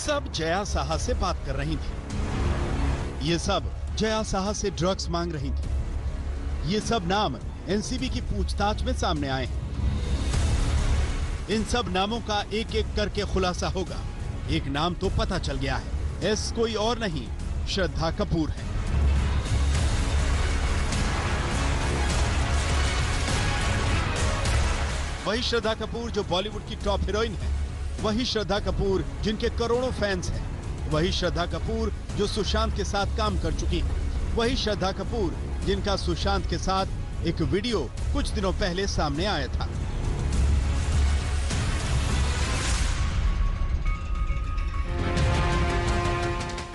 सब जया साहा से बात कर रही थी। ये सब जया साहा से ड्रग्स मांग रही थी। ये सब नाम एनसीबी की पूछताछ में सामने आए हैं। इन सब नामों का एक एक करके खुलासा होगा। एक नाम तो पता चल गया है, एस कोई और नहीं, श्रद्धा कपूर है। वही श्रद्धा कपूर जो बॉलीवुड की टॉप हीरोइन है, वही श्रद्धा कपूर जिनके करोड़ों फैंस हैं, वही श्रद्धा कपूर जो सुशांत के साथ काम कर चुकी है, वही श्रद्धा कपूर जिनका सुशांत के साथ एक वीडियो कुछ दिनों पहले सामने आया था।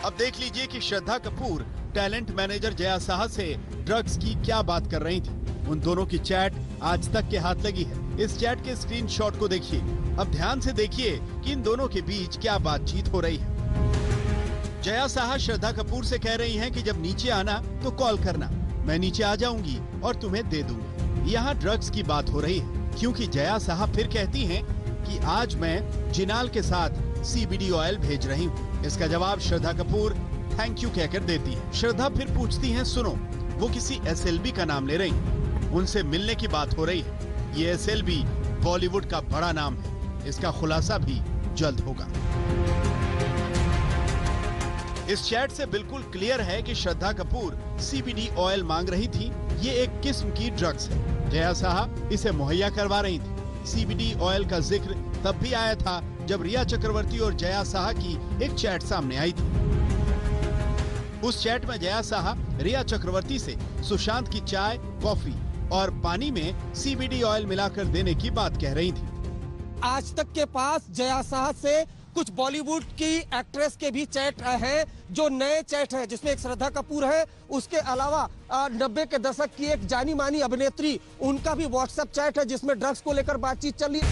अब देख लीजिए कि श्रद्धा कपूर टैलेंट मैनेजर जया साहा से ड्रग्स की क्या बात कर रही थी। उन दोनों की चैट आज तक के हाथ लगी है। इस चैट के स्क्रीनशॉट को देखिए। अब ध्यान से देखिए कि इन दोनों के बीच क्या बातचीत हो रही है। जया साहा श्रद्धा कपूर से कह रही हैं कि जब नीचे आना तो कॉल करना, मैं नीचे आ जाऊंगी और तुम्हें दे दूंगी। यहाँ ड्रग्स की बात हो रही है, क्योंकि जया साहा फिर कहती हैं कि आज मैं जिनाल के साथ CBD ऑयल भेज रही हूँ। इसका जवाब श्रद्धा कपूर थैंक यू कहकर देती है। श्रद्धा फिर पूछती हैं, सुनो, वो किसी SLB का नाम ले रही हैं, उनसे मिलने की बात हो रही है। ये SLB बॉलीवुड का बड़ा नाम है, इसका खुलासा भी जल्द होगा। इस चैट से बिल्कुल क्लियर है कि श्रद्धा कपूर CBD ऑयल मांग रही थी। ये एक किस्म की ड्रग्स है। जया साहा इसे मुहैया करवा रही थी। CBD ऑयल का जिक्र तब भी आया था जब रिया चक्रवर्ती और जया साहा की एक चैट सामने आई थी। उस चैट में जया साहा रिया चक्रवर्ती से सुशांत की चाय, कॉफी और पानी में CBD ऑयल मिलाकर देने की बात कह रही थी। आज तक के पास जया साहा से कुछ बॉलीवुड की एक्ट्रेस के भी चैट है, जो नए चैट है, जिसमें एक श्रद्धा कपूर है। उसके अलावा 90 के दशक की एक जानी मानी अभिनेत्री, उनका भी व्हाट्सएप चैट है जिसमें ड्रग्स को लेकर बातचीत चल रही है।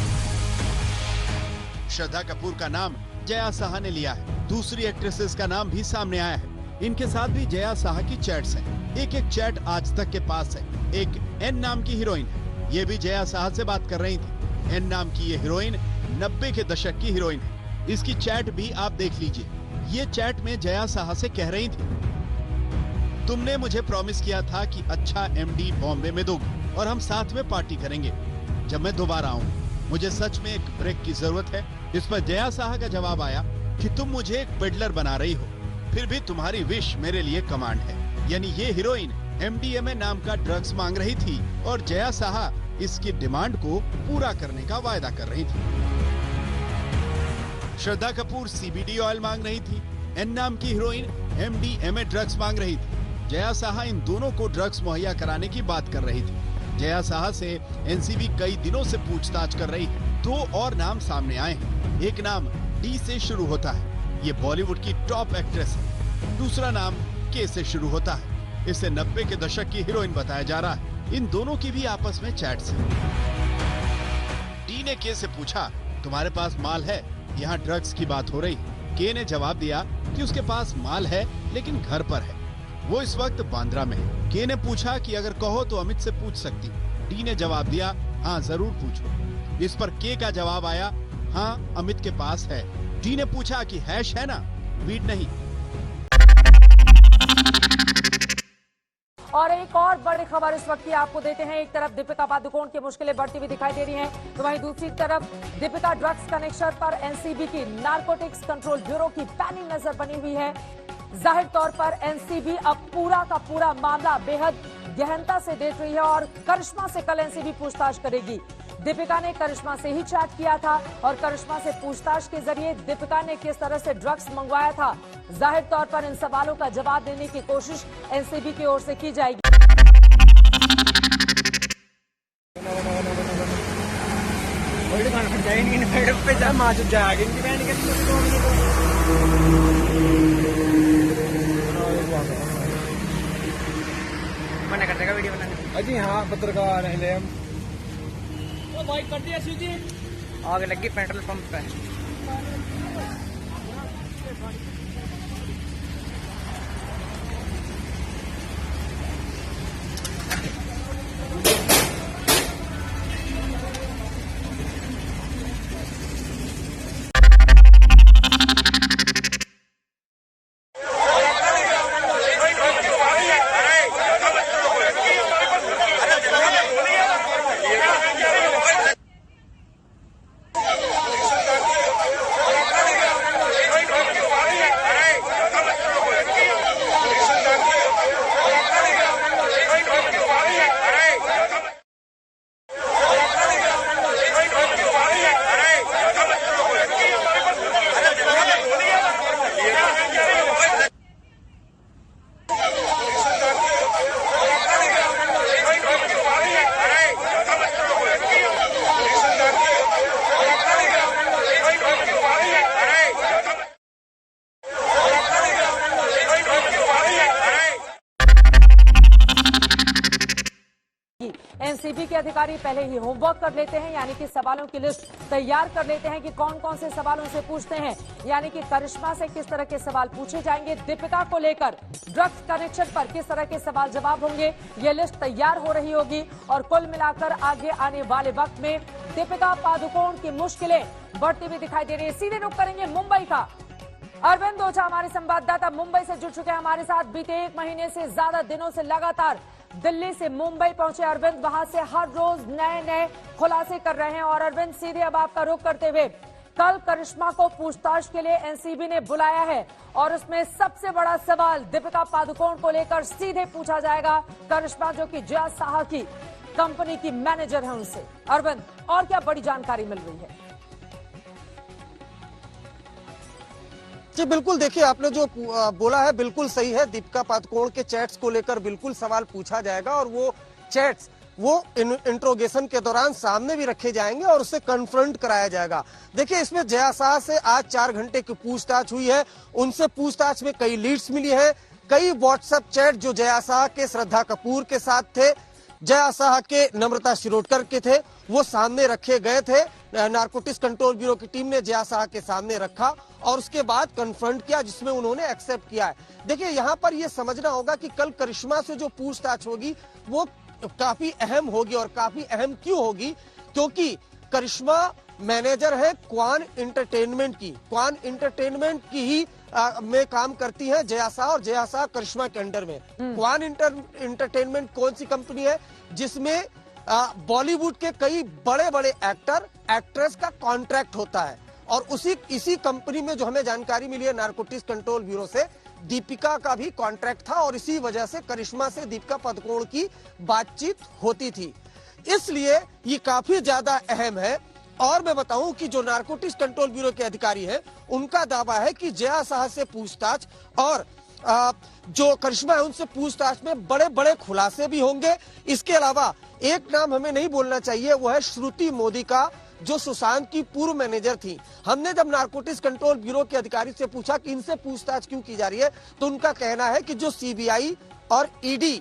श्रद्धा कपूर का नाम जया साहा ने लिया है। दूसरी एक्ट्रेसेस का नाम भी सामने आया है। इनके साथ भी जया साहा की चैट्स हैं। एक एक चैट आज तक के पास है। एक N नाम की हीरोइन है, ये भी जया साहा से बात कर रही थी। N नाम की ये हीरोइन 90 के दशक की हीरोइन है। इसकी चैट भी आप देख लीजिए। ये चैट में जया साहा से कह रही थी, तुमने मुझे प्रॉमिस किया था कि अच्छा MD बॉम्बे में दोगे और हम साथ में पार्टी करेंगे जब मैं दोबारा आऊं। मुझे सच में एक ब्रेक की जरूरत है। इस पर जया साहा का जवाब आया कि तुम मुझे एक पेडलर बना रही हो, फिर भी तुम्हारी विश मेरे लिए कमांड है। यानी ये हीरोइन MDMA नाम का ड्रग्स मांग रही थी और जया साहा इसकी डिमांड को पूरा करने का वायदा कर रही थी। श्रद्धा कपूर CBD ऑयल मांग रही थी। N नाम की हीरोइन MDMA ड्रग्स मांग रही थी। जया साहा इन दोनों को ड्रग्स मुहैया कराने की बात कर रही थी। जया साहा से NCB कई दिनों से पूछताछ कर रही है। 2 और नाम सामने आए हैं। एक नाम D से शुरू होता है, ये बॉलीवुड की टॉप एक्ट्रेस है। दूसरा नाम K से शुरू होता है, इसे 90 के दशक की हीरोइन बताया जा रहा है। इन दोनों की भी आपस में चैट्स हैं। D ने K से पूछा, तुम्हारे पास माल है? यहाँ ड्रग्स की बात हो रही। K ने जवाब दिया कि उसके पास माल है लेकिन घर पर है, वो इस वक्त बांद्रा में है। K ने पूछा कि अगर कहो तो अमित से पूछ सकती। D ने जवाब दिया, हाँ जरूर पूछो। इस पर K का जवाब आया, हाँ अमित के पास है। D ने पूछा कि हैश है ना, वीड नहीं। और एक और बड़ी खबर इस वक्त की आपको देते हैं। एक तरफ दीपिका पादुकोण की मुश्किलें बढ़ती हुई दिखाई दे रही हैं, तो वहीं दूसरी तरफ दीपिका ड्रग्स कनेक्शन पर NCB की नारकोटिक्स कंट्रोल ब्यूरो की पैनिंग नजर बनी हुई है। जाहिर तौर पर NCB अब पूरा का पूरा मामला बेहद गहनता से देख रही है और करिश्मा से कल NCB पूछताछ करेगी। दीपिका ने करिश्मा से ही चैट किया था और करिश्मा से पूछताछ के जरिए दीपिका ने किस तरह से ड्रग्स मंगवाया था, जाहिर तौर पर इन सवालों का जवाब देने की कोशिश NCB की ओर से की जाएगी। मना करते का वीडियो बनाने? अजी हाँ, पत्रकार हैं हम। बाइक कर दिया सीधी, आग लगी पेट्रोल पंप पे। एनसीबी के अधिकारी पहले ही होमवर्क कर लेते हैं, यानी कि सवालों की लिस्ट तैयार कर लेते हैं कि कौन कौन से सवालों से पूछते हैं, यानी कि करिश्मा से किस तरह के सवाल पूछे जाएंगे, दीपिका को लेकर ड्रग्स कनेक्शन पर किस तरह के सवाल जवाब होंगे, ये लिस्ट तैयार हो रही होगी। और कुल मिलाकर आगे आने वाले वक्त में दीपिका पादुकोण की मुश्किलें बढ़ती हुई दिखाई दे रही है। सीधे रुख करेंगे मुंबई का। अरविंद ओझा हमारे संवाददाता मुंबई से जुड़ चुके हैं हमारे साथ। बीते 1 महीने से ज्यादा दिनों से लगातार दिल्ली से मुंबई पहुंचे अरविंद, वहां से हर रोज नए खुलासे कर रहे हैं। और अरविंद, सीधे अब आपका रुख करते हुए, कल करिश्मा को पूछताछ के लिए एनसीबी ने बुलाया है और उसमें सबसे बड़ा सवाल दीपिका पादुकोण को लेकर सीधे पूछा जाएगा। करिश्मा जो कि जया साहा की कंपनी की मैनेजर है उनसे। अरविंद, और क्या बड़ी जानकारी मिल रही है? जी बिल्कुल, देखिए आपने जो बोला है बिल्कुल सही है। दीपिका पादुकोण के चैट्स को लेकर बिल्कुल सवाल पूछा जाएगा और वो चैट्स वो इंट्रोगेशन के दौरान सामने भी रखे जाएंगे और उससे कन्फ्रंट कराया जाएगा। देखिए, इसमें जया साहा से आज 4 घंटे की पूछताछ हुई है। उनसे पूछताछ में कई लीड्स मिली है, कई व्हाट्सएप चैट जो जया साहा के श्रद्धा कपूर के साथ थे, जया साहा के नम्रता शिरोडकर के थे, वो सामने रखे गए थे। नारकोटिक्स कंट्रोल ब्यूरो की टीम ने जया साहा के सामने रखा और उसके बाद कन्फ्रंट किया, जिसमें उन्होंने एक्सेप्ट किया है। देखिए, यहाँ पर ये समझना होगा कि कल करिश्मा से जो पूछताछ होगी वो काफी अहम होगी। और काफी अहम क्यों होगी? क्योंकि करिश्मा मैनेजर है क्वान एंटरटेनमेंट की। क्वान एंटरटेनमेंट की ही में काम करती है जया साहा और जया साहा करिश्मा के अंडर में। क्वान एंटरटेनमेंट कौन सी कंपनी है? जिसमें बॉलीवुड के कई बड़े बड़े एक्टर एक्ट्रेस का कॉन्ट्रैक्ट होता है। और इसी कंपनी में जो हमें जानकारी मिली है नारकोटिक्स कंट्रोल ब्यूरो से, दीपिका का भी कॉन्ट्रैक्ट था और इसी वजह से करिश्मा से दीपिका पादुकोण की बातचीत होती थी। इसलिए ये काफी ज्यादा अहम है। और मैं बताऊं कि जो नारकोटिक्स कंट्रोल ब्यूरो के अधिकारी हैं, उनका दावा है कि जया साहा से पूछताछ और जो करिश्मा है उनसे पूछताछ में बड़े बड़े खुलासे भी होंगे। इसके अलावा एक नाम हमें नहीं बोलना चाहिए, वो है श्रुति मोदी का, जो सुशांत की पूर्व मैनेजर थी। हमने जब नारकोटिक्स कंट्रोल ब्यूरो के अधिकारी से पूछा कि इनसे पूछताछ क्यों की जा रही है, तो उनका कहना है कि जो सीबीआई और ईडी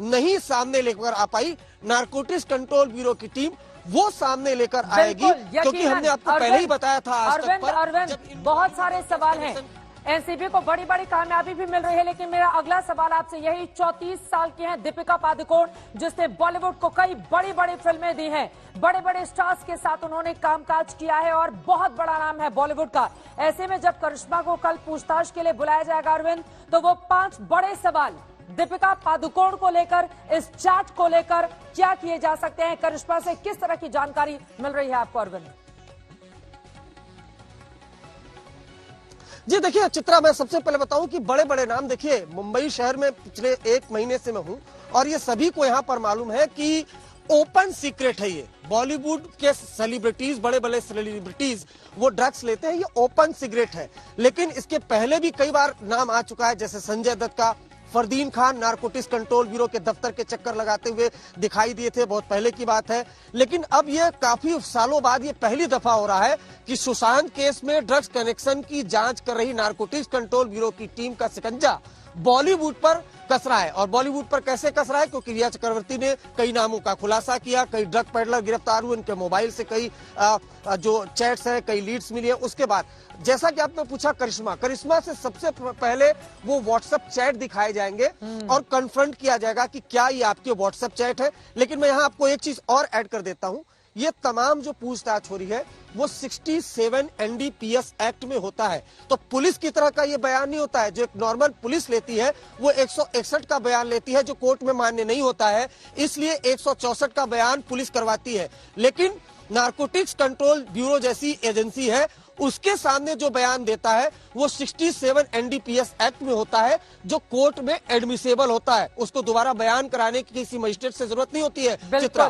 नहीं सामने लेकर आ पाई, नारकोटिक्स कंट्रोल ब्यूरो की टीम वो सामने लेकर आएगी। क्योंकि हमने आपको पहले ही बताया था आज तक पर अरविंद, बहुत सारे सवाल हैं। एनसीबी को बड़ी बड़ी कामयाबी भी मिल रही है, लेकिन मेरा अगला सवाल आपसे यही, 34 साल की हैं दीपिका पादुकोण, जिसने बॉलीवुड को कई बड़ी बड़ी फिल्में दी हैं, बड़े बड़े स्टार्स के साथ उन्होंने कामकाज किया है और बहुत बड़ा नाम है बॉलीवुड का। ऐसे में जब करिश्मा को कल पूछताछ के लिए बुलाया जाएगा अरविंद, तो वो 5 बड़े सवाल दीपिका पादुकोण को लेकर, इस चैट को लेकर क्या किए जा सकते हैं, करिश्मा से किस तरह की जानकारी मिल रही है आपको अरविंद? जी देखिए चित्रा, मैं सबसे पहले बताऊं कि बड़े बड़े नाम, देखिए मुंबई शहर में पिछले 1 महीने से मैं हूं और ये सभी को यहां पर मालूम है कि ओपन सीक्रेट है ये। बॉलीवुड के सेलिब्रिटीज, बड़े बड़े सेलिब्रिटीज वो ड्रग्स लेते हैं, ये ओपन सीक्रेट है। लेकिन इसके पहले भी कई बार नाम आ चुका है, जैसे संजय दत्त का, Fardeen Khan narcotics control bureau के दफ्तर के चक्कर लगाते हुए दिखाई दिए थे, बहुत पहले की बात है। लेकिन अब ये काफी सालों बाद ये पहली दफा हो रहा है कि सुशांत केस में ड्रग्स कनेक्शन की जांच कर रही नारकोटिक्स कंट्रोल ब्यूरो की टीम का शिकंजा बॉलीवुड पर कस रहा है। और बॉलीवुड पर कैसे कस रहा है? क्योंकि रिया चक्रवर्ती ने कई नामों का खुलासा किया, कई ड्रग पेडलर गिरफ्तार हुए, उनके मोबाइल से कई जो चैट्स हैं, कई लीड्स मिली है। उसके बाद जैसा कि आपने पूछा करिश्मा से सबसे पहले वो व्हाट्सएप चैट दिखाए जाएंगे और कन्फ्रंट किया जाएगा कि क्या ये आपके व्हाट्सएप चैट है। लेकिन मैं यहाँ आपको एक चीज और ऐड कर देता हूँ, ये तमाम जो पूछताछ हो रही है वो 67 एनडीपीएस एक्ट में होता है। तो पुलिस की तरह का ये बयान नहीं होता है। जो एक नॉर्मल पुलिस लेती है वो 161 का बयान लेती है, जो कोर्ट में मान्य नहीं होता है, इसलिए 164 का बयान पुलिस करवाती है। लेकिन नारकोटिक्स कंट्रोल ब्यूरो जैसी एजेंसी है, उसके सामने जो बयान देता है वो 67 एनडीपीएस एक्ट में होता है, जो कोर्ट में एडमिसेबल होता है। उसको दोबारा बयान कराने की किसी मजिस्ट्रेट से जरूरत नहीं होती है। चित्रा,